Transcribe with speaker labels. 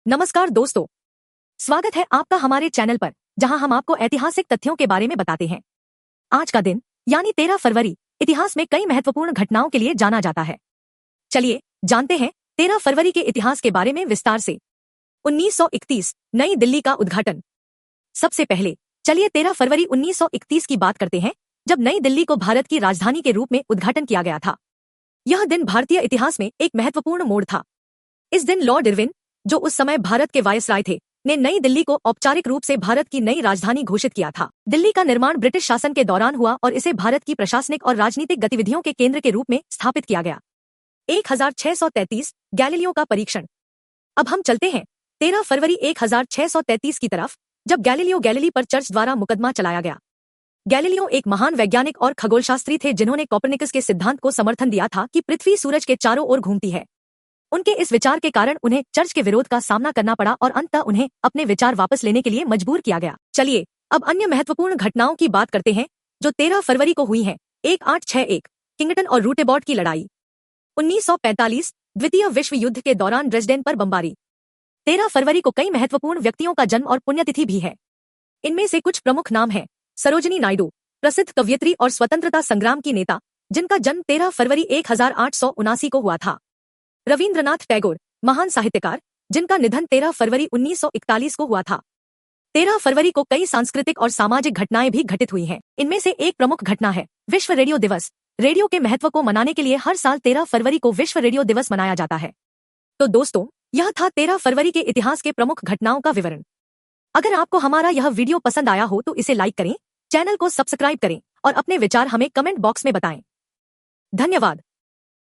Speaker 1: नमस्कार दोस्तों, स्वागत है आपका हमारे चैनल पर, जहां हम आपको ऐतिहासिक तथ्यों के बारे में बताते हैं। आज का दिन यानी 13 फरवरी इतिहास में कई महत्वपूर्ण घटनाओं के लिए जाना जाता है। चलिए जानते हैं 13 फरवरी के इतिहास के बारे में विस्तार से। 1931 नई दिल्ली का उद्घाटन। सबसे पहले चलिए 13 फरवरी 1931 की बात करते हैं, जब नई दिल्ली को भारत की राजधानी के रूप में उद्घाटन किया गया था। यह दिन भारतीय इतिहास में एक महत्वपूर्ण मोड़ था। इस दिन लॉर्ड इरविन, जो उस समय भारत के वायसराय थे, ने नई दिल्ली को औपचारिक रूप से भारत की नई राजधानी घोषित किया था। दिल्ली का निर्माण ब्रिटिश शासन के दौरान हुआ और इसे भारत की प्रशासनिक और राजनीतिक गतिविधियों के केंद्र के रूप में स्थापित किया गया। 1633 गैलीलियो का परीक्षण। अब हम चलते हैं 13 फरवरी 1633 की तरफ, जब गैलीलियो गैलीली पर चर्च द्वारा मुकदमा चलाया गया। गैलीलियो एक महान वैज्ञानिक और खगोलशास्त्री थे, जिन्होंने कोपरनिकस के सिद्धांत को समर्थन दिया था कि पृथ्वी सूरज के चारों ओर घूमती है। उनके इस विचार के कारण उन्हें चर्च के विरोध का सामना करना पड़ा और अंततः उन्हें अपने विचार वापस लेने के लिए मजबूर किया गया। चलिए अब अन्य महत्वपूर्ण घटनाओं की बात करते हैं जो 13 फरवरी को हुई हैं। 1861 किंगटन और रूटेबॉर्ट की लड़ाई। 1945 द्वितीय विश्व युद्ध के दौरान ड्रेसडेन पर बमबारी। 13 फरवरी को कई महत्वपूर्ण व्यक्तियों का जन्म और पुण्यतिथि भी है। इनमें से कुछ प्रमुख नाम हैं: सरोजिनी नायडू, प्रसिद्ध कवयित्री और स्वतंत्रता संग्राम की नेता, जिनका जन्म 13 फरवरी 1879 को हुआ था। रविंद्रनाथ टैगोर, महान साहित्यकार, जिनका निधन 13 फरवरी 1941 को हुआ था। 13 फरवरी को कई सांस्कृतिक और सामाजिक घटनाएं भी घटित हुई हैं। इनमें से एक प्रमुख घटना है विश्व रेडियो दिवस। रेडियो के महत्व को मनाने के लिए हर साल 13 फरवरी को विश्व रेडियो दिवस मनाया जाता है। तो दोस्तों, यह था 13 फरवरी के इतिहास के प्रमुख घटनाओं का विवरण। अगर आपको हमारा यह वीडियो पसंद आया हो तो इसे लाइक करें, चैनल को सब्सक्राइब करें और अपने विचार हमें कमेंट बॉक्स में बताएं। धन्यवाद।